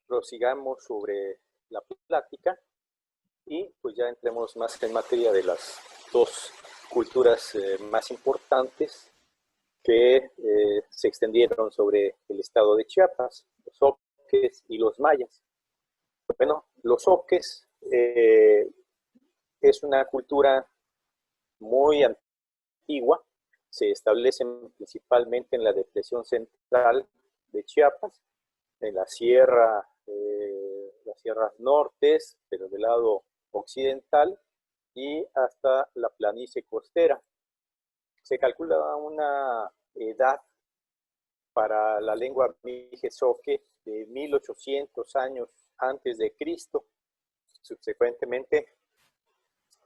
prosigamos sobre la plática y pues ya entremos más en materia de las dos culturas más importantes que se extendieron sobre el estado de Chiapas, los oques y los mayas. Bueno, los oques es una cultura muy antigua, se establecen principalmente en la depresión central de Chiapas, en la sierra, las sierras nortes, pero del lado occidental, y hasta la planicie costera. Se calcula una edad para la lengua mijezoque de 1800 años antes de Cristo. Subsecuentemente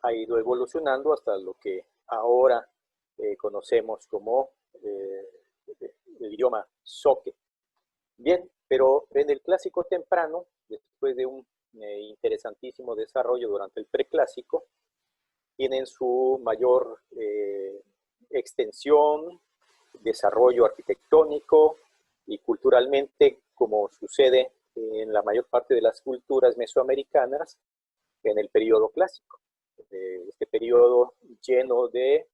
ha ido evolucionando hasta lo que ahora conocemos como el idioma zoque. Bien, pero en el clásico temprano, después de un interesantísimo desarrollo durante el preclásico, tienen su mayor extensión, desarrollo arquitectónico y culturalmente, como sucede en la mayor parte de las culturas mesoamericanas, en el periodo clásico. Este periodo lleno de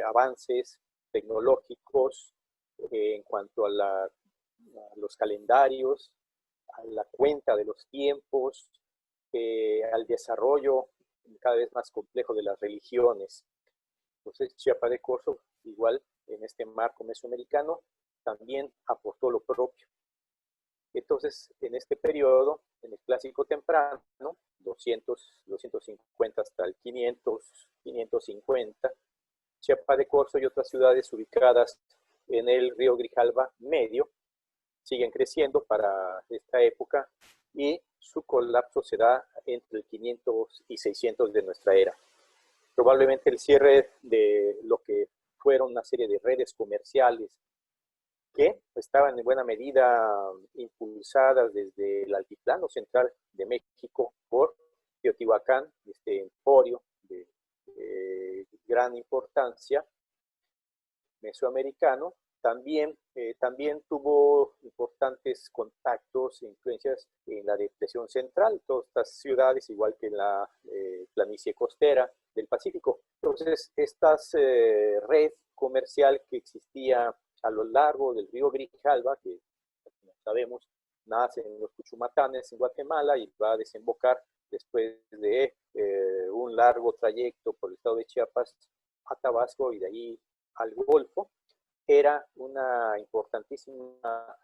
avances tecnológicos en cuanto a los calendarios, a la cuenta de los tiempos, al desarrollo cada vez más complejo de las religiones. Entonces, Chiapa de Corzo, igual en este marco mesoamericano, también aportó lo propio. Entonces, en este periodo, en el clásico temprano, 250 hasta el 500, 550, Chiapa de Corzo y otras ciudades ubicadas en el río Grijalva medio siguen creciendo para esta época y su colapso se da entre el 500 y 600 de nuestra era. Probablemente el cierre de lo que fueron una serie de redes comerciales que estaban en buena medida impulsadas desde el altiplano central de México por Teotihuacán, este emporio de gran importancia mesoamericano. También tuvo importantes contactos e influencias en la depresión central, todas estas ciudades, igual que en la planicie costera del Pacífico. Entonces, esta red comercial que existía a lo largo del río Grijalva, que como sabemos nace en los Cuchumatanes, en Guatemala, y va a desembocar después de un largo trayecto por el estado de Chiapas a Tabasco y de ahí al Golfo, era una importantísima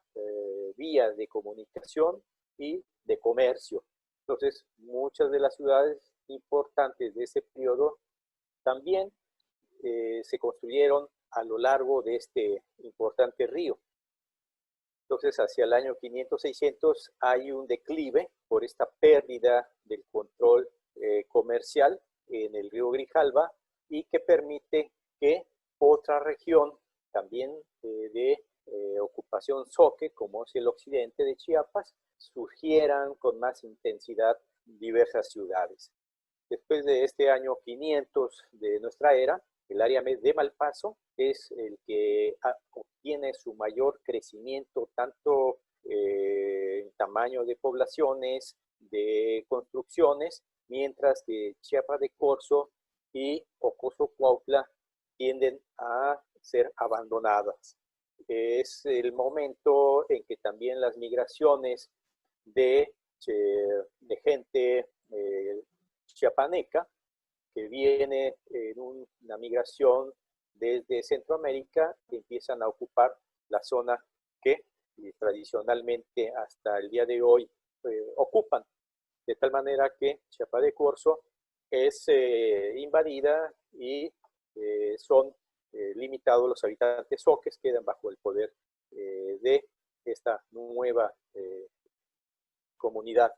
vía de comunicación y de comercio. Entonces, muchas de las ciudades importantes de ese periodo también se construyeron a lo largo de este importante río. Entonces, hacia el año 500-600 hay un declive por esta pérdida del control comercial en el río Grijalva y que permite que otra región también de ocupación zoque, como es el occidente de Chiapas, surgieran con más intensidad diversas ciudades. Después de este año 500 de nuestra era, el área de Malpaso es el que obtiene su mayor crecimiento, tanto en tamaño de poblaciones, de construcciones, mientras que Chiapa de Corzo y Ocoso Cuautla tienden a ser abandonadas. Es el momento en que también las migraciones de gente chiapaneca, que viene en una migración desde Centroamérica, que empiezan a ocupar la zona que tradicionalmente hasta el día de hoy ocupan. De tal manera que Chiapa de Corzo es invadida y son limitados los habitantes zoques, quedan bajo el poder de esta nueva comunidad,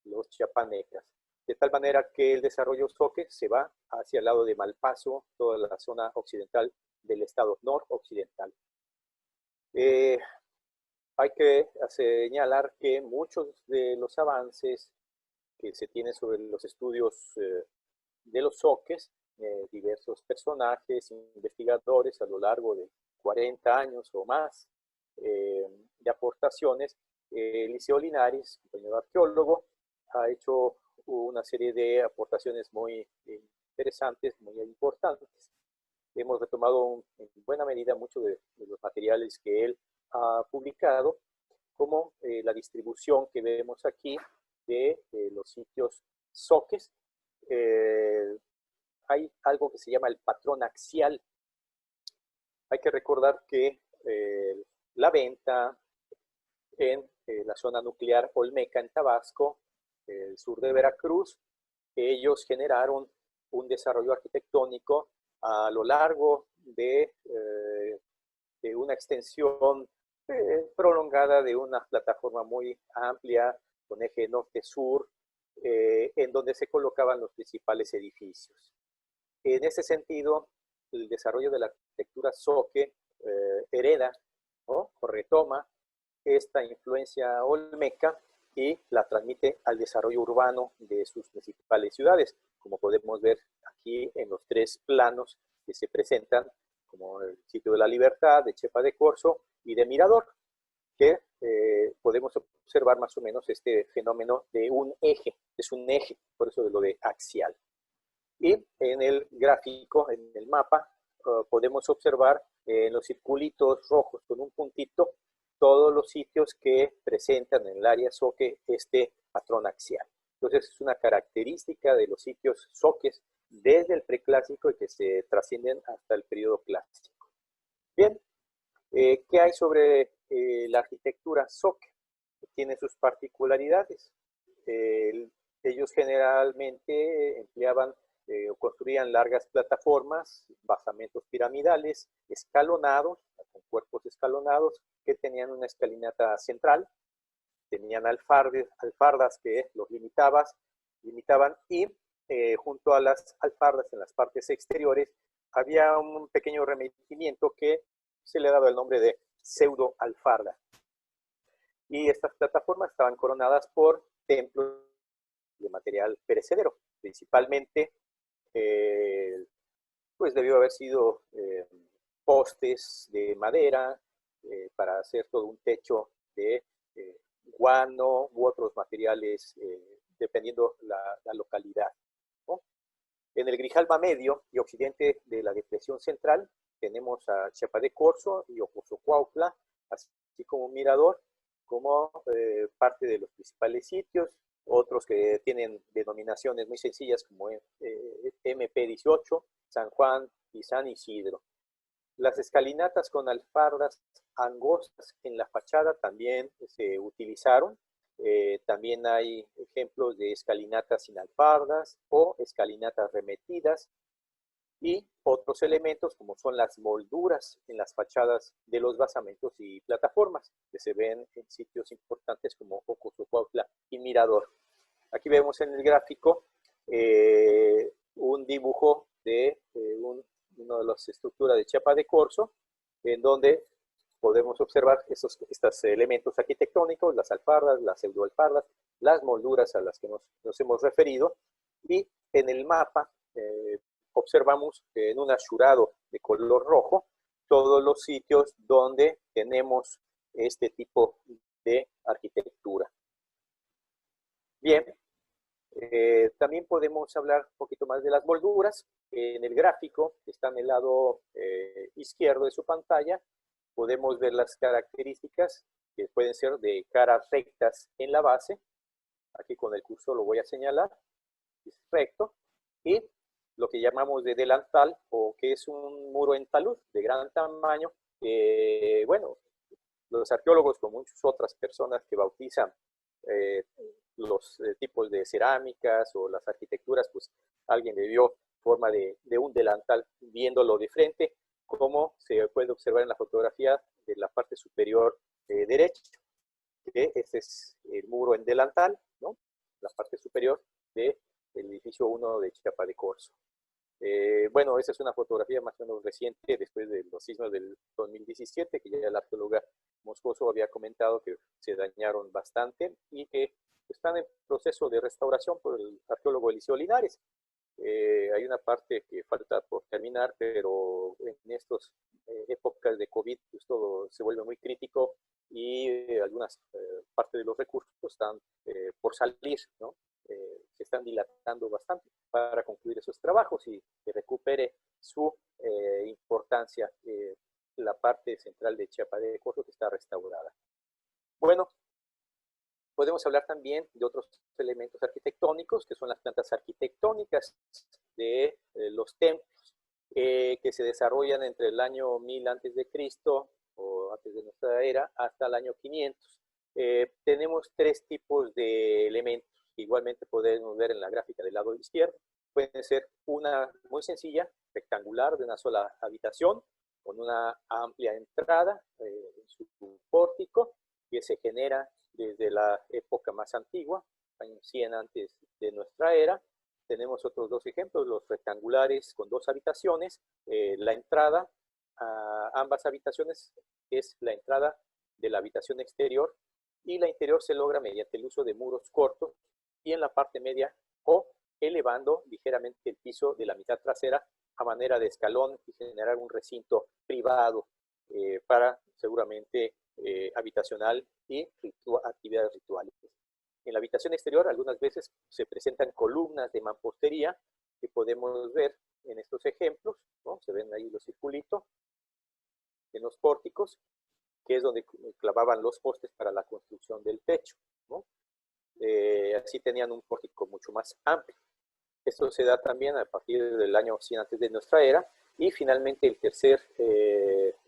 los chiapanecas. De tal manera que el desarrollo zoque se va hacia el lado de Malpaso, toda la zona occidental del estado noroccidental. Hay que señalar que muchos de los avances que se tienen sobre los estudios de los zoques, diversos personajes, investigadores a lo largo de 40 años o más de aportaciones, Liceo Linares, compañero arqueólogo, ha hecho una serie de aportaciones muy interesantes, muy importantes. Hemos retomado en buena medida muchos de los materiales que él ha publicado, como la distribución que vemos aquí de los sitios zoques. Hay algo que se llama el patrón axial. Hay que recordar que la venta en la zona nuclear Olmeca, en Tabasco, el sur de Veracruz, ellos generaron un desarrollo arquitectónico a lo largo de una extensión prolongada de una plataforma muy amplia con eje norte-sur, en donde se colocaban los principales edificios. En ese sentido, el desarrollo de la arquitectura zoque hereda, ¿no?, o retoma esta influencia olmeca y la transmite al desarrollo urbano de sus principales ciudades, como podemos ver aquí en los tres planos que se presentan, como el sitio de la Libertad, de Chepa de Corzo y de Mirador, que podemos observar más o menos este fenómeno de un eje, es un eje, por eso de lo de axial. Y en el gráfico, en el mapa, podemos observar en los circulitos rojos con un puntito todos los sitios que presentan en el área zoque este patrón axial. Entonces es una característica de los sitios zoques desde el preclásico y que se trascienden hasta el periodo clásico. Bien, ¿qué hay sobre la arquitectura zoque? Tiene sus particularidades. Ellos generalmente empleaban o construían largas plataformas, basamentos piramidales, escalonados, con cuerpos escalonados, que tenían una escalinata central, tenían alfardas que los limitaban y junto a las alfardas en las partes exteriores había un pequeño revestimiento que se le ha dado el nombre de pseudo alfarda. Y estas plataformas estaban coronadas por templos de material perecedero, principalmente pues debió haber sido postes de madera para hacer todo un techo de guano u otros materiales dependiendo la localidad, ¿no? En el Grijalba medio y occidente de la depresión central tenemos a Chepa de Corzo y Ocosocuautla, así como un mirador, como parte de los principales sitios. Otros que tienen denominaciones muy sencillas como MP18, San Juan y San Isidro. Las escalinatas con alfardas angostas en la fachada también se utilizaron. También hay ejemplos de escalinatas sin alfardas o escalinatas remetidas y otros elementos como son las molduras en las fachadas de los basamentos y plataformas que se ven en sitios importantes como Ocosocuautla y Mirador. Aquí vemos en el gráfico un dibujo de una de las estructuras de Chepa de Corzo, en donde podemos observar estos elementos arquitectónicos, las alfardas, las pseudoalfardas, las molduras a las que nos hemos referido, y en el mapa observamos en un asurado de color rojo todos los sitios donde tenemos este tipo de arquitectura. Bien, también podemos hablar un poquito más de las molduras. En el gráfico, que está en el lado izquierdo de su pantalla, podemos ver las características que pueden ser de caras rectas en la base. Aquí con el cursor lo voy a señalar, es recto, y lo que llamamos de delantal, o que es un muro en talud de gran tamaño. Bueno, los arqueólogos, como muchas otras personas que bautizan los tipos de cerámicas o las arquitecturas, pues alguien le dio forma de un delantal viéndolo de frente, como se puede observar en la fotografía de la parte superior derecha, que este es el muro en delantal, ¿no?, la parte superior del edificio 1 de Chepa de Corzo. Bueno, esa es una fotografía más o menos reciente, después de los sismos del 2017, que ya la arqueóloga Moscoso había comentado que se dañaron bastante y que están en proceso de restauración por el arqueólogo Eliseo Linares. Hay una parte que falta por terminar, pero en estas épocas de COVID pues todo se vuelve muy crítico y algunas parte de los recursos están por salir, ¿no? Se están dilatando bastante para concluir esos trabajos y que recupere su importancia la parte central de Chiapa de Corzo, que está restaurada. Bueno, podemos hablar también de otros elementos arquitectónicos, que son las plantas arquitectónicas de los templos, que se desarrollan entre el año 1000 antes de Cristo, o antes de nuestra era, hasta el año 500. Tenemos tres tipos de elementos, que igualmente podemos ver en la gráfica del lado izquierdo. Puede ser una muy sencilla, rectangular, de una sola habitación, con una amplia entrada en su pórtico, que se genera desde la época más antigua, años 100 antes de nuestra era. Tenemos otros dos ejemplos, los rectangulares con dos habitaciones. La entrada a ambas habitaciones es la entrada de la habitación exterior, y la interior se logra mediante el uso de muros cortos y en la parte media o elevando ligeramente el piso de la mitad trasera a manera de escalón y generar un recinto privado para seguramente habitacional y actividades rituales. En la habitación exterior algunas veces se presentan columnas de mampostería que podemos ver en estos ejemplos, ¿no? Se ven ahí los circulitos en los pórticos, que es donde clavaban los postes para la construcción del techo, ¿no? Así tenían un pórtico mucho más amplio. Esto se da también a partir del año 100 antes de nuestra era. Y finalmente el tercer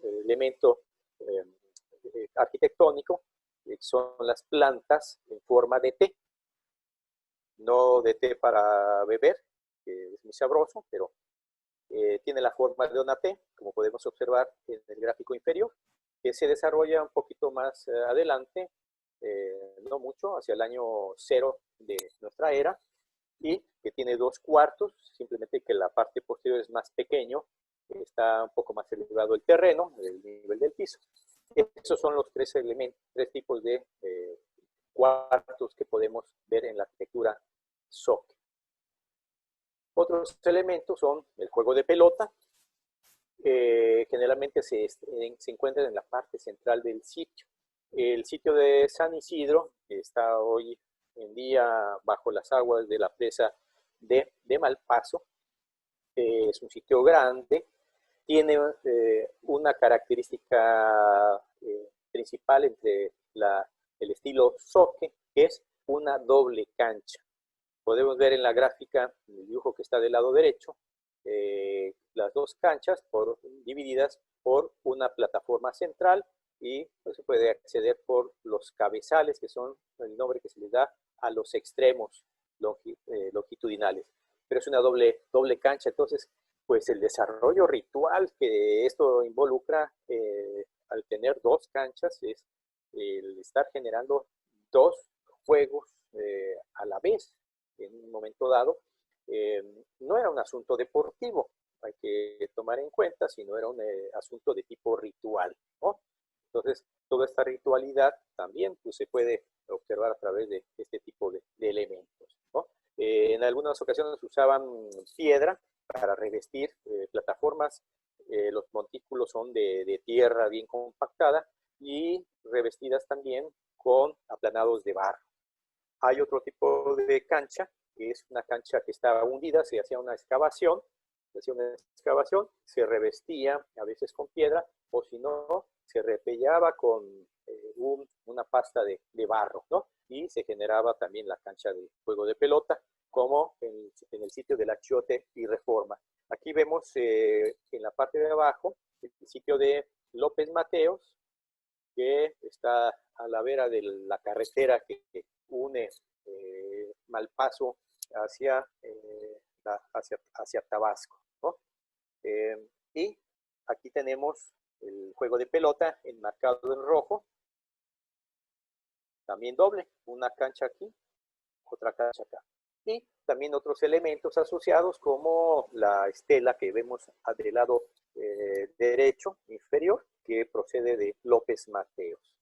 elemento arquitectónico son las plantas en forma de té. No de té para beber, que es muy sabroso, pero tiene la forma de una T, como podemos observar en el gráfico inferior, que se desarrolla un poquito más adelante, no mucho, hacia el año 0 de nuestra era, y que tiene 2 cuartos, simplemente que la parte posterior es más pequeño, está un poco más elevado el terreno, el nivel del piso. Esos son los tres tipos de cuartos que podemos ver en la arquitectura Zoque. Otros elementos son el juego de pelota, generalmente se encuentran en la parte central del sitio. El sitio de San Isidro, que está hoy en día bajo las aguas de la presa de Malpaso, es un sitio grande, tiene una característica principal entre el estilo Zoque, que es una doble cancha. Podemos ver en la gráfica, en el dibujo que está del lado derecho, las dos canchas divididas por una plataforma central, y pues, se puede acceder por los cabezales, que son el nombre que se les da a los extremos longitudinales. Pero es una doble cancha, entonces pues el desarrollo ritual que esto involucra al tener dos canchas es el estar generando dos juegos a la vez en un momento dado. No era un asunto deportivo, hay que tomar en cuenta, sino era un asunto de tipo ritual, ¿no? Entonces, toda esta ritualidad también pues, se puede observar a través de este tipo de elementos, ¿no? En algunas ocasiones usaban piedra para revestir plataformas. Los montículos son de tierra bien compactada y revestidas también con aplanados de barro. Hay otro tipo de cancha, que es una cancha que estaba hundida, se hacía una excavación, se revestía a veces con piedra, o si no, se repellaba con una pasta de barro, ¿no? Y se generaba también la cancha de juego de pelota, como en el sitio del Achiote y Reforma. Aquí vemos en la parte de abajo el sitio de López Mateos, que está a la vera de la carretera que une Malpaso hacia Tabasco, ¿no? Y aquí tenemos el juego de pelota enmarcado en rojo, también doble, una cancha aquí, otra cancha acá. Y también otros elementos asociados como la estela que vemos del lado derecho inferior, que procede de López Mateos.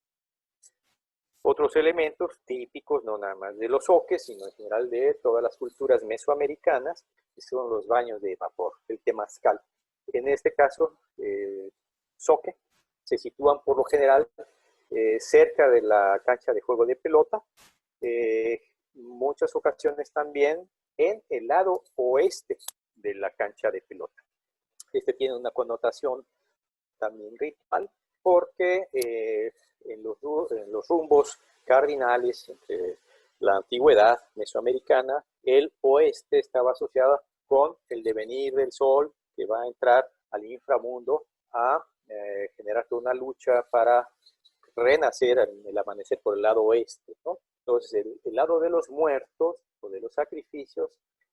Otros elementos típicos, no nada más de los zoques, sino en general de todas las culturas mesoamericanas, que son los baños de vapor, el temazcal. En este caso, zoque, se sitúan por lo general cerca de la cancha de juego de pelota, muchas ocasiones también en el lado oeste de la cancha de pelota. Este tiene una connotación también ritual porque en los rumbos cardinales entre la antigüedad mesoamericana, el oeste estaba asociado con el devenir del sol que va a entrar al inframundo a generar toda una lucha para renacer en el amanecer por el lado oeste, ¿no? Entonces, el lado de los muertos o de los sacrificios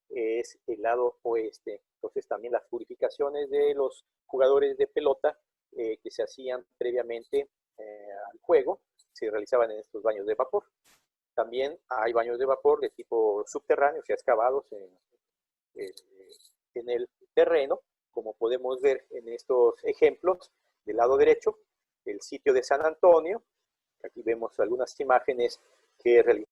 es el lado oeste. Entonces, también las purificaciones de los jugadores de pelota que se hacían previamente al juego se realizaban en estos baños de vapor. También hay baños de vapor de tipo subterráneo, o sea, excavados en el terreno, como podemos ver en estos ejemplos. Del lado derecho, el sitio de San Antonio. Aquí vemos algunas imágenes de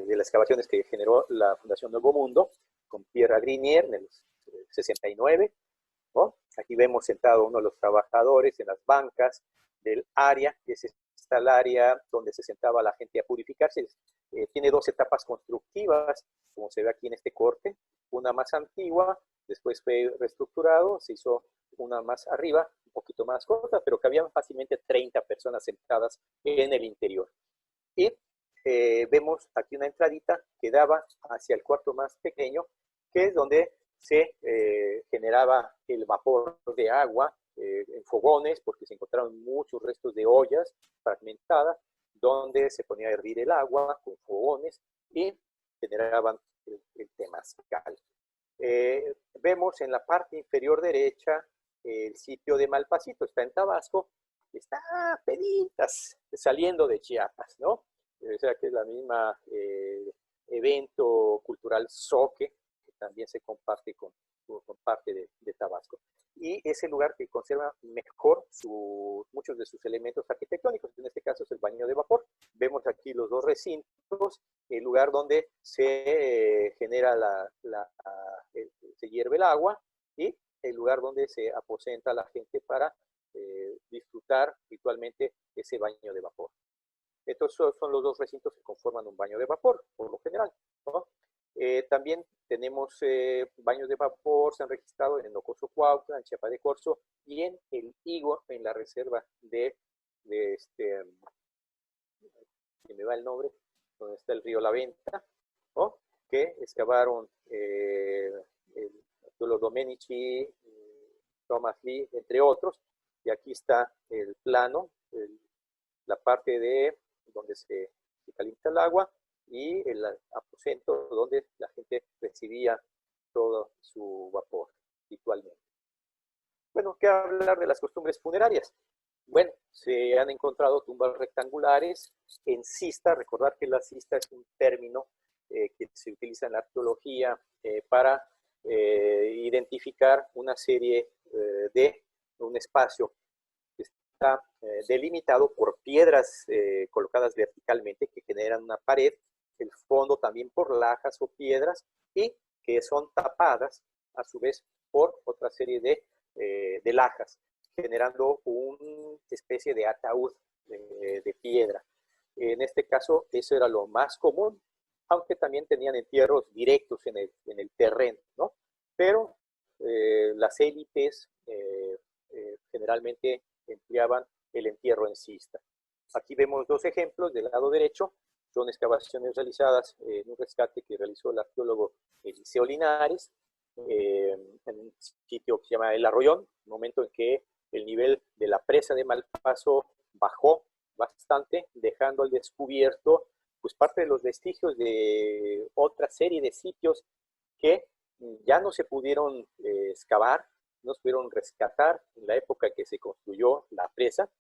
las excavaciones que generó la Fundación Nuevo Mundo, con Pierre Grinier en el 69. ¿No? Aquí vemos sentado uno de los trabajadores en las bancas del área, que es el área donde se sentaba la gente a purificarse. Tiene dos etapas constructivas, como se ve aquí en este corte. Una más antigua, después fue reestructurado, se hizo una más arriba, un poquito más corta, pero cabían fácilmente 30 personas sentadas en el interior. Y vemos aquí una entradita que daba hacia el cuarto más pequeño, que es donde se generaba el vapor de agua en fogones, porque se encontraron muchos restos de ollas fragmentadas, donde se ponía a hervir el agua con fogones y generaban el temazcal. Vemos en la parte inferior derecha el sitio de Malpasito, está en Tabasco, está peditas saliendo de Chiapas, ¿no? O sea que es la misma evento cultural Zoque, que también se comparte con parte de Tabasco. Y es el lugar que conserva mejor muchos de sus elementos arquitectónicos, en este caso es el baño de vapor. Vemos aquí los dos recintos, el lugar donde se genera se hierve el agua y el lugar donde se aposenta la gente para disfrutar ritualmente ese baño de vapor. Estos son los dos recintos que conforman un baño de vapor, por lo general, ¿no? También tenemos baños de vapor, se han registrado en Ocoso Cuautla, en Chiapa de Corzo y en el Higo, en la reserva que me va el nombre, donde está el río La Venta, ¿no? Que excavaron los Domenici, Thomas Lee, entre otros, y aquí está el plano, la parte de donde se calienta el agua, y el aposento donde la gente recibía todo su vapor ritualmente. Bueno, ¿qué hablar de las costumbres funerarias? Bueno, se han encontrado tumbas rectangulares en cista. Recordar que la cista es un término que se utiliza en la arqueología para identificar una serie de un espacio que está delimitado por piedras colocadas verticalmente que generan una pared, el fondo también por lajas o piedras, y que son tapadas a su vez por otra serie de lajas, generando una especie de ataúd de piedra. En este caso, eso era lo más común, aunque también tenían entierros directos en el terreno, ¿no? Pero las élites generalmente empleaban el entierro en cista. Aquí vemos dos ejemplos. Del lado derecho son excavaciones realizadas en un rescate que realizó el arqueólogo Eliseo Linares en un sitio que se llama El Arroyón, un momento en que el nivel de la presa de Malpaso bajó bastante, dejando al descubierto pues parte de los vestigios de otra serie de sitios que ya no se pudieron excavar, no se pudieron rescatar en la época que se construyó la presa,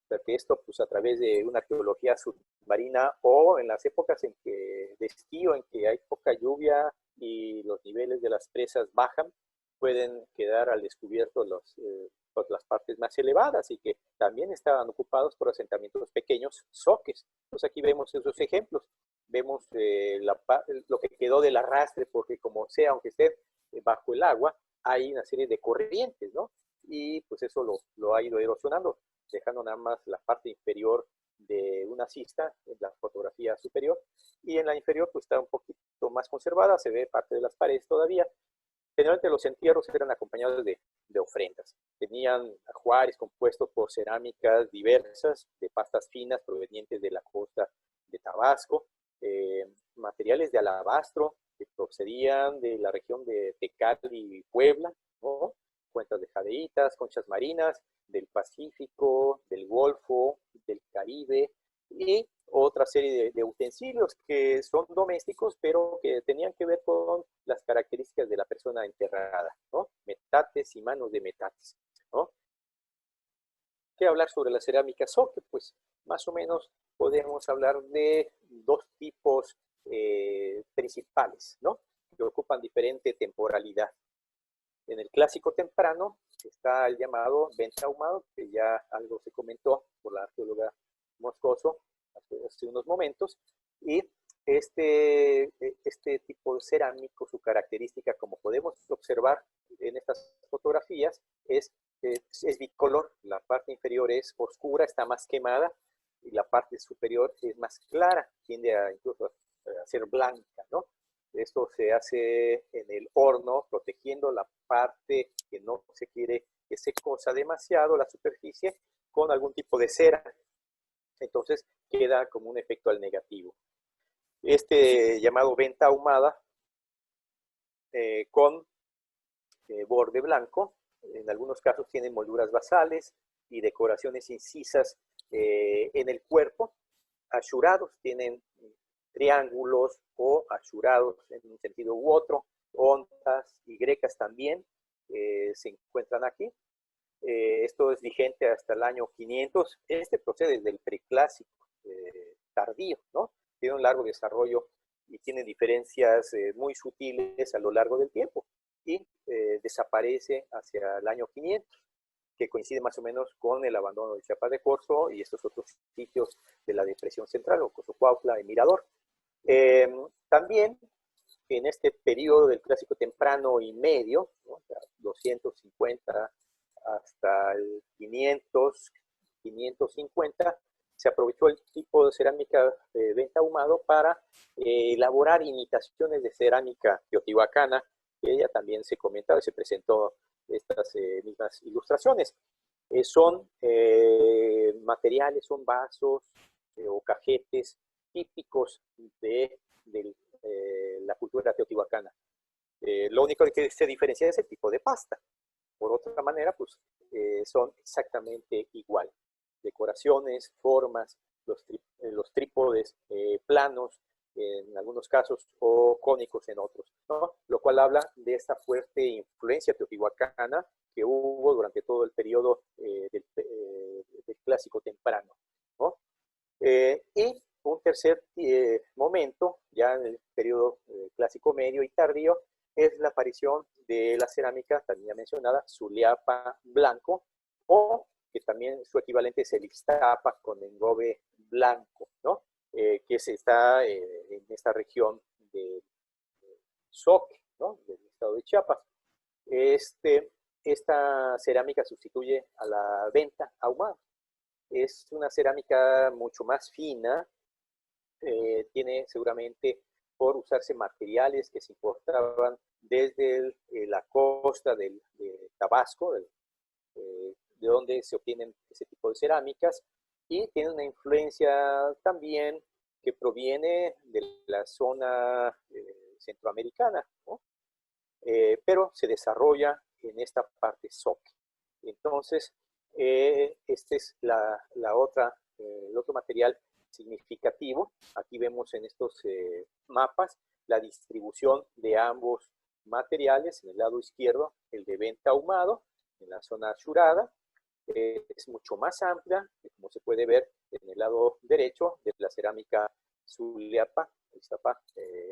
porque esto pues a través de una arqueología submarina o en las épocas de estío, en que hay poca lluvia y los niveles de las presas bajan, pueden quedar al descubierto las partes más elevadas y que también estaban ocupados por asentamientos pequeños, zoques. Entonces aquí vemos esos ejemplos. Vemos lo que quedó del arrastre, porque como sea, aunque esté bajo el agua, hay una serie de corrientes, ¿no? Y pues eso lo ha ido erosionando, dejando nada más la parte inferior de una cista en la fotografía superior, y en la inferior pues está un poquito más conservada, se ve parte de las paredes todavía. Generalmente los entierros eran acompañados de ofrendas. Tenían ajuares compuestos por cerámicas diversas, de pastas finas provenientes de la costa de Tabasco, materiales de alabastro que procedían de la región de Tecali y Puebla, ¿no? Cuentas de jadeitas, conchas marinas del Pacífico, del Golfo, del Caribe, y otra serie de utensilios que son domésticos, pero que tenían que ver con las características de la persona enterrada, ¿no? Metates y manos de metates, ¿no? ¿Qué hablar sobre la cerámica Zoque? Pues más o menos podemos hablar de dos tipos principales, ¿no? Que ocupan diferente temporalidad. En el clásico temprano está el llamado venta ahumado, que ya algo se comentó por la arqueóloga Moscoso hace unos momentos, y este tipo de cerámico, su característica, como podemos observar en estas fotografías, es bicolor. La parte inferior es oscura, está más quemada, y la parte superior es más clara, tiende a incluso a ser blanca, ¿no? Esto se hace en el horno, protegiendo la parte que no se quiere que se cosa demasiado, la superficie, con algún tipo de cera. Entonces queda como un efecto al negativo. Este llamado venta ahumada con borde blanco, en algunos casos tienen molduras basales y decoraciones incisas en el cuerpo, achurados, tienen triángulos o achurados en un sentido u otro, ondas y grecas también se encuentran aquí. Esto es vigente hasta el año 500. Este procede desde el preclásico tardío, ¿no? Tiene un largo desarrollo y tiene diferencias muy sutiles a lo largo del tiempo, y desaparece hacia el año 500, que coincide más o menos con el abandono de Chiapas de Corzo y estos otros sitios de la depresión central, o Cozocuautla y Mirador. También en este periodo del clásico temprano y medio, ¿no? 250 hasta el 500, 550, se aprovechó el tipo de cerámica de venta ahumado para elaborar imitaciones de cerámica teotihuacana, que ella también se comentaba y se presentó estas mismas ilustraciones. Son materiales, son vasos o cajetes típicos de la cultura teotihuacana. Lo único que se diferencia es el tipo de pasta. Por otra manera, pues son exactamente igual. Decoraciones, formas, los trípodes planos en algunos casos o cónicos en otros, ¿no? Lo cual habla de esta fuerte influencia teotihuacana que hubo durante todo el periodo del clásico temprano, ¿no? Y un tercer momento, ya en el periodo clásico medio y tardío, es la aparición de la cerámica, también mencionada, Zuliapa blanco, o que también su equivalente es el Ixtapa con engobe blanco, ¿no? Que se está en esta región de Zoque, ¿no? Del estado de Chiapas. Esta cerámica sustituye a la venta ahumada. Es una cerámica mucho más fina, tiene seguramente por usarse materiales que se importaban desde la costa de Tabasco, de donde se obtienen ese tipo de cerámicas, y tiene una influencia también que proviene de la zona centroamericana, ¿no? Pero se desarrolla en esta parte Zoque. Entonces, este es el otro material significativo. Aquí vemos en estos mapas la distribución de ambos materiales. En el lado izquierdo, el de venta ahumado, en la zona achurada, es mucho más amplia, como se puede ver en el lado derecho de la cerámica Zuliapa,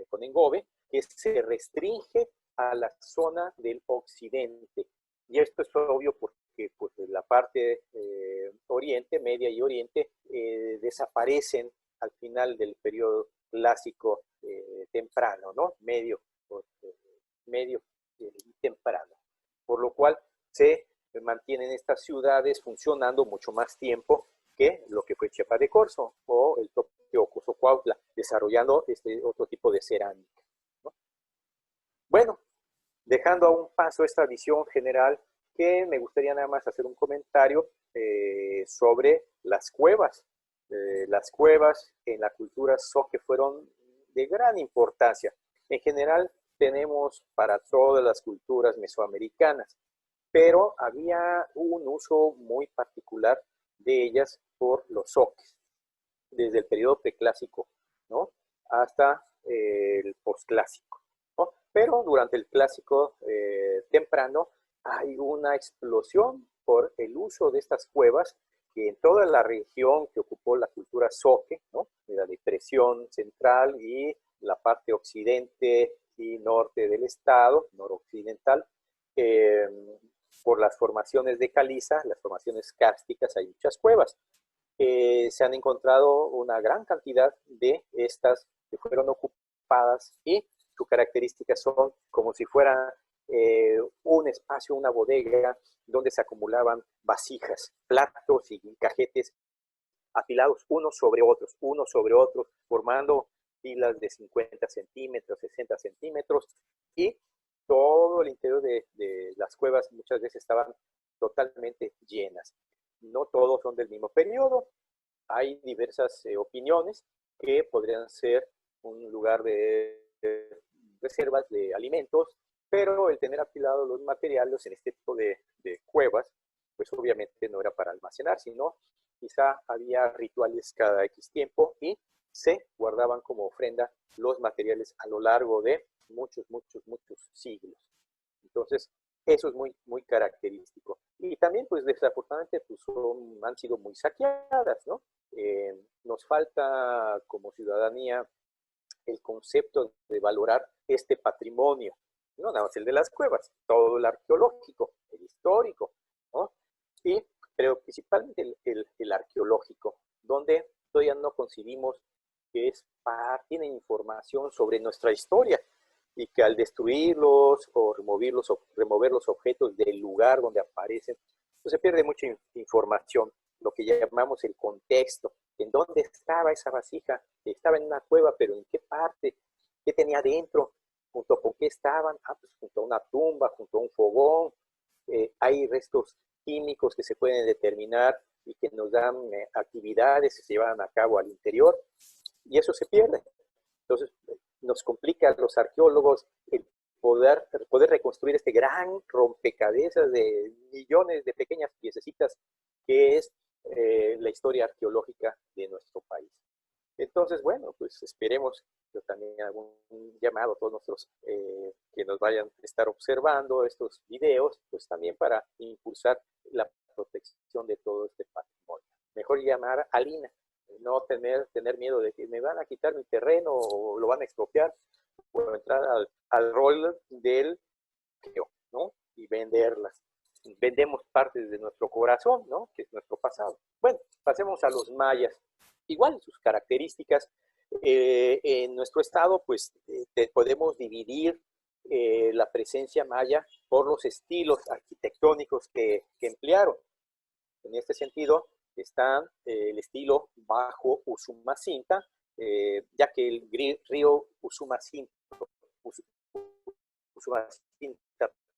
con engobe, que se restringe a la zona del occidente. Y esto es obvio porque pues, la parte oriente, media y oriente, desaparecen al final del periodo clásico temprano, ¿no? Medio y temprano. Por lo cual se mantienen estas ciudades funcionando mucho más tiempo que lo que fue Chiapa de Corzo o el propio Cozocuautla, desarrollando este otro tipo de cerámica, ¿no? Bueno, dejando a un paso esta visión general, que me gustaría nada más hacer un comentario sobre las cuevas. Las cuevas en la cultura zoque fueron de gran importancia. En general tenemos para todas las culturas mesoamericanas, pero había un uso muy particular de ellas por los zoques, desde el periodo preclásico, ¿no?, hasta el posclásico, ¿no? Pero durante el clásico temprano hay una explosión por el uso de estas cuevas que en toda la región que ocupó la cultura zoque, ¿no?, de la depresión central y la parte occidente y norte del estado, noroccidental, eh, por las formaciones de caliza, las formaciones kársticas, hay muchas cuevas. Se han encontrado una gran cantidad de estas que fueron ocupadas y sus características son como si fuera un espacio, una bodega donde se acumulaban vasijas, platos y cajetes apilados unos sobre otros, formando filas de 50 centímetros, 60 centímetros, y todo el interior de las cuevas muchas veces estaban totalmente llenas. No todos son del mismo periodo, hay diversas opiniones que podrían ser un lugar de reservas de alimentos, pero el tener apilados los materiales en este tipo de cuevas, pues obviamente no era para almacenar, sino quizá había rituales cada X tiempo y se guardaban como ofrenda los materiales a lo largo de muchos siglos. Entonces, eso es muy, muy característico. Y también, pues desafortunadamente, pues, han sido muy saqueadas, ¿no? Nos falta como ciudadanía el concepto de valorar este patrimonio, no nada más el de las cuevas, todo el arqueológico, el histórico, ¿no? Y, pero principalmente el arqueológico, donde todavía no concibimos que tienen información sobre nuestra historia y que al destruirlos o remover los objetos del lugar donde aparecen, pues se pierde mucha información, lo que llamamos el contexto, en dónde estaba esa vasija, estaba en una cueva, pero en qué parte, qué tenía dentro, junto con qué estaban, pues junto a una tumba, junto a un fogón, hay restos químicos que se pueden determinar y que nos dan actividades que se llevan a cabo al interior, y eso se pierde. Entonces, nos complica a los arqueólogos el poder reconstruir este gran rompecabezas de millones de pequeñas piececitas que es la historia arqueológica de nuestro país. Entonces, bueno, pues esperemos que también algún llamado a todos nuestros que nos vayan a estar observando estos videos, pues también para impulsar la protección de todo este patrimonio. Mejor llamar a Lina, no tener miedo de que me van a quitar mi terreno o lo van a expropiar, o entrar al rol del creo, ¿no? Y venderlas. Vendemos partes de nuestro corazón, ¿no?, que es nuestro pasado. Bueno, pasemos a los mayas. Igual sus características. En nuestro estado, pues, podemos dividir la presencia maya por los estilos arquitectónicos que emplearon. En este sentido, está el estilo bajo Usumacinta, ya que el río Usumacinta,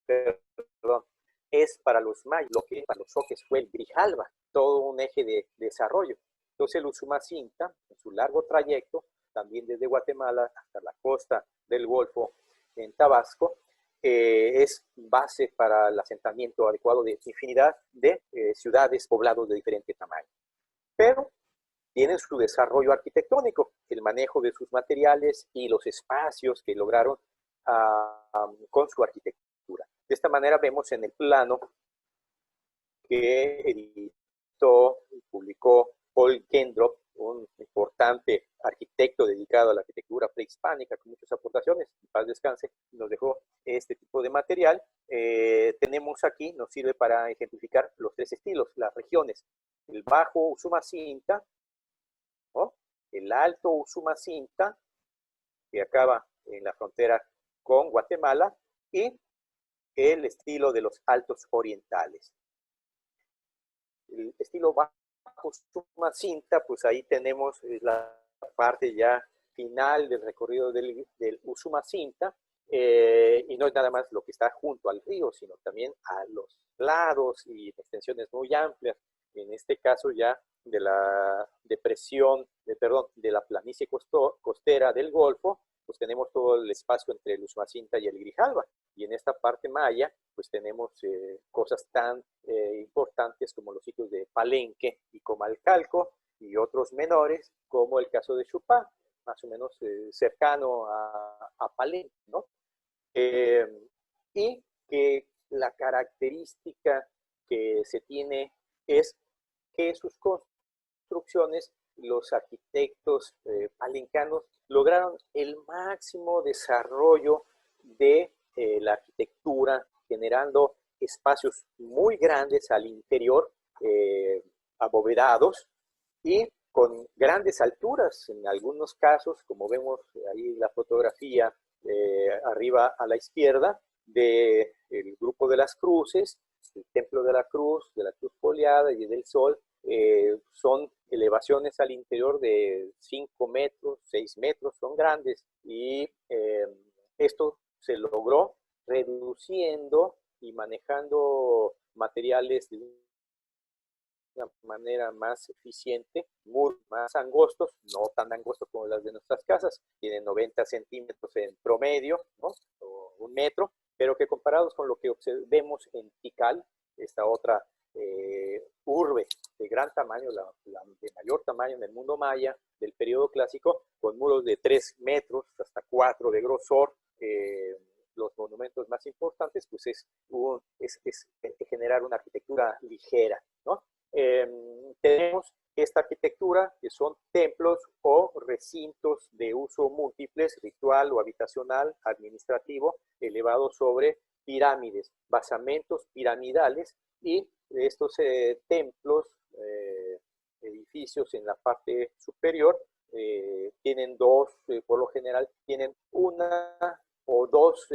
perdón, es para los mayas, lo que para los zoques fue el Grijalva, todo un eje de desarrollo. Entonces el Usumacinta, en su largo trayecto, también desde Guatemala hasta la costa del Golfo en Tabasco, es base para el asentamiento adecuado de infinidad de ciudades, poblados de diferente tamaño. Pero tienen su desarrollo arquitectónico, el manejo de sus materiales y los espacios que lograron con su arquitectura. De esta manera vemos en el plano que editó y publicó Paul Kendrop, un importante arquitecto dedicado a la arquitectura prehispánica con muchas aportaciones, en paz descanse, nos dejó este tipo de material. Tenemos aquí, nos sirve para ejemplificar los tres estilos, las regiones, el bajo Usumacinta, ¿no?, el alto Usumacinta, que acaba en la frontera con Guatemala, y el estilo de los altos orientales. El estilo bajo bajo Usumacinta, pues ahí tenemos la parte ya final del recorrido del Usumacinta, y no es nada más lo que está junto al río, sino también a los lados y extensiones muy amplias, en este caso ya de la depresión, de la planicie costera del Golfo, pues tenemos todo el espacio entre el Usumacinta y el Grijalva. Y en esta parte maya, pues tenemos cosas tan importantes como los sitios de Palenque y Comalcalco, y otros menores, como el caso de Chupá, más o menos cercano a Palenque, ¿no? Y que la característica que se tiene es que sus construcciones, los arquitectos palencanos lograron el máximo desarrollo de la arquitectura, generando espacios muy grandes al interior, abovedados, y con grandes alturas, en algunos casos, como vemos ahí en la fotografía arriba a la izquierda, del grupo de las cruces, el Templo de la Cruz Foliada y del Sol, son elevaciones al interior de 5 metros, 6 metros, son grandes, y esto se logró reduciendo y manejando materiales de una manera más eficiente, muy más angostos, no tan angostos como las de nuestras casas, tienen 90 centímetros en promedio, ¿no? O 1 metro, pero que comparados con lo que observemos en Tikal, esta otra urbe de gran tamaño, la de mayor tamaño en el mundo maya del periodo clásico, con muros de 3 metros hasta 4 de grosor, los monumentos más importantes, pues es generar una arquitectura ligera, ¿no? Tenemos esta arquitectura que son templos o recintos de uso múltiples, ritual o habitacional, administrativo, elevados sobre pirámides, basamentos piramidales, y estos templos, edificios en la parte superior, tienen dos, por lo general, tienen una o dos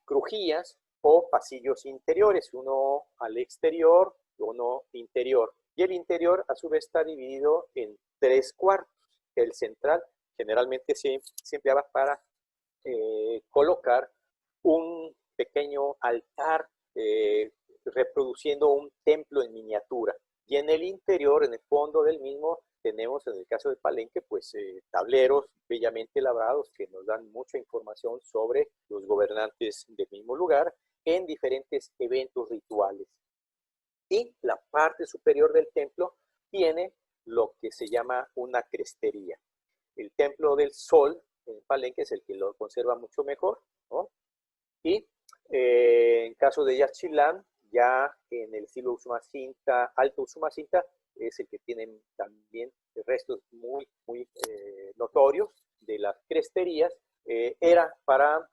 crujías o pasillos interiores, uno al exterior, uno interior. Y el interior, a su vez, está dividido en 3 cuartos. El central generalmente se empleaba para colocar un pequeño altar reproduciendo un templo en miniatura. Y en el interior, en el fondo del mismo, tenemos, en el caso de Palenque, pues tableros bellamente labrados que nos dan mucha información sobre los gobernantes del mismo lugar en diferentes eventos rituales. Y la parte superior del templo tiene lo que se llama una crestería. El templo del Sol en Palenque es el que lo conserva mucho mejor, ¿no? Y en caso de Yaxchilán, ya en el estilo Usumacinta, Alto Usumacinta, es el que tienen también restos muy notorios de las cresterías, era para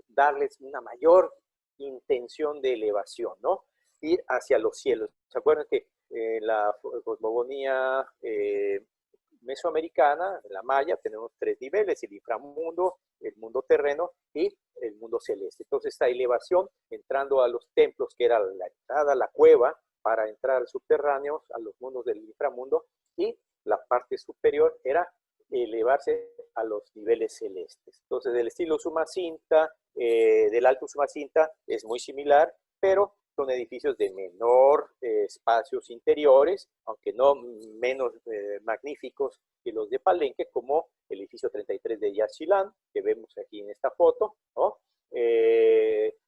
darles una mayor intención de elevación, ¿no? Ir hacia los cielos. ¿Se acuerdan que la cosmogonía mesoamericana, en la maya, tenemos 3 niveles: el inframundo, el mundo terreno y el mundo celeste? Entonces, esta elevación, entrando a los templos, que era la entrada, la cueva, para entrar al subterráneo, a los mundos del inframundo, y la parte superior era elevarse a los niveles celestes. Entonces, del estilo Usumacinta, del Alto Usumacinta, es muy similar, pero son edificios de menor espacios interiores, aunque no menos magníficos que los de Palenque, como el edificio 33 de Yaxchilán, que vemos aquí en esta foto, ¿no?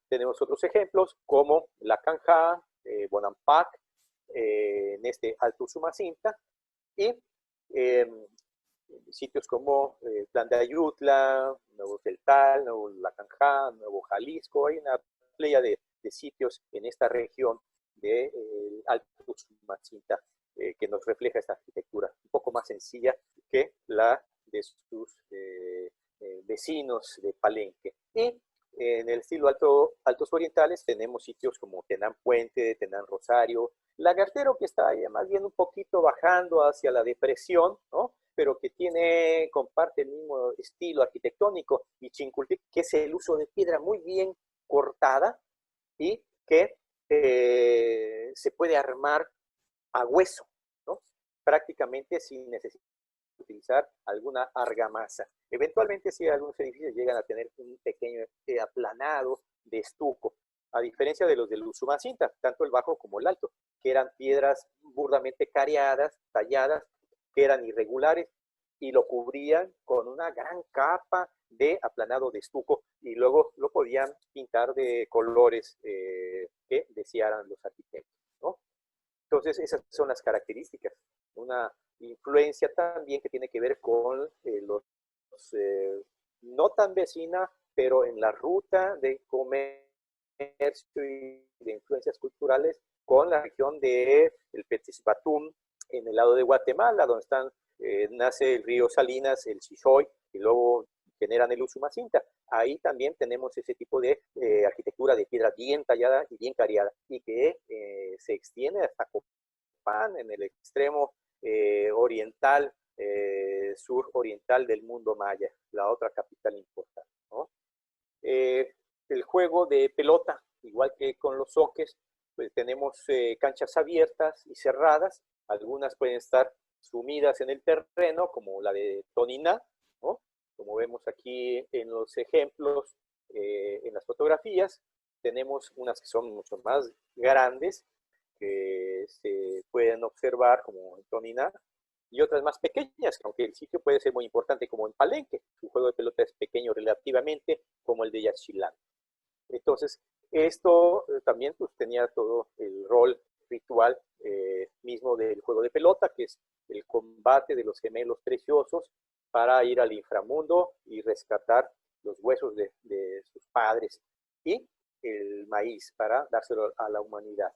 Tenemos otros ejemplos, como La Canja, Bonampak, en este Alto Usumacinta, y sitios como Plan de Ayutla, Nuevo Celtal, Nuevo La Canja, Nuevo Jalisco. Hay una playa de sitios en esta región de Alto Usumacinta que nos refleja esta arquitectura un poco más sencilla que la de sus vecinos de Palenque. Y en el estilo Altos Orientales tenemos sitios como Tenán Puente, Tenán Rosario, Lagartero, que está más bien un poquito bajando hacia la depresión, ¿no? Pero que comparte el mismo estilo arquitectónico, y Chincultec, que es el uso de piedra muy bien cortada y que se puede armar a hueso, ¿no? Prácticamente sin necesidad de utilizar alguna argamasa. Eventualmente sí, algunos edificios llegan a tener un pequeño aplanado de estuco, a diferencia de los del Usumacinta, tanto el bajo como el alto, que eran piedras burdamente cariadas, talladas, que eran irregulares y lo cubrían con una gran capa de aplanado de estuco y luego lo podían pintar de colores que desearan los arquitectos, ¿no? Entonces esas son las características. Una influencia también que tiene que ver con los no tan vecina, pero en la ruta de comercio y de influencias culturales con la región de el Petzibatún, en el lado de Guatemala, donde nace el río Salinas, el Chichoy, y luego generan el Usumacinta. Ahí también tenemos ese tipo de arquitectura de piedra bien tallada y bien cariada, y que se extiende hasta Copán, en el extremo oriental, suroriental del mundo maya, la otra capital importante, ¿no? El juego de pelota, igual que con los soques, pues tenemos canchas abiertas y cerradas, algunas pueden estar sumidas en el terreno, como la de Toniná, ¿no? Como vemos aquí en los ejemplos, en las fotografías, tenemos unas que son mucho más grandes, que se pueden observar como en Toniná, y otras más pequeñas, aunque el sitio puede ser muy importante como en Palenque. Su juego de pelota es pequeño relativamente, como el de Yaxchilán. Entonces, esto también pues, tenía todo el rol ritual mismo del juego de pelota, que es el combate de los gemelos preciosos para ir al inframundo y rescatar los huesos de sus padres y el maíz para dárselo a la humanidad.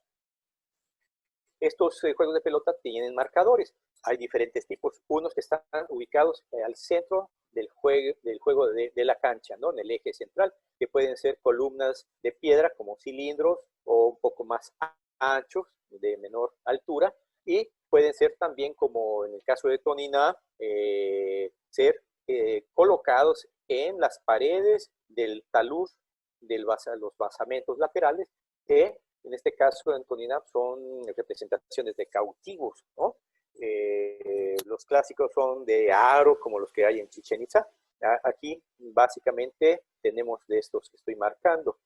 Estos juegos de pelota tienen marcadores. Hay diferentes tipos. Unos que están ubicados al centro del juego de la cancha, ¿no? En el eje central, que pueden ser columnas de piedra como cilindros o un poco más anchos, de menor altura, y pueden ser también, como en el caso de Toniná, ser colocados en las paredes del talud de los basamentos laterales, que en este caso en Toniná son representaciones de cautivos, ¿no? Los clásicos son de aro, como los que hay en Chichén Itzá. Aquí básicamente tenemos de estos que estoy marcando.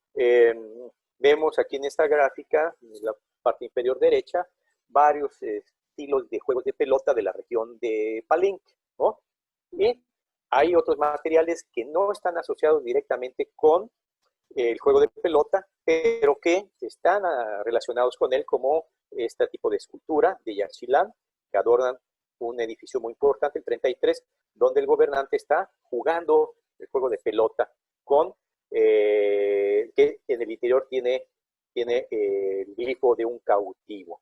Vemos aquí en esta gráfica, en la parte inferior derecha, varios estilos de juegos de pelota de la región de Palenque, ¿no? Y hay otros materiales que no están asociados directamente con el juego de pelota, pero que están relacionados con él, como este tipo de escultura de Yaxchilán, que adornan un edificio muy importante, el 33, donde el gobernante está jugando el juego de pelota con que en el interior tiene el glifo de un cautivo.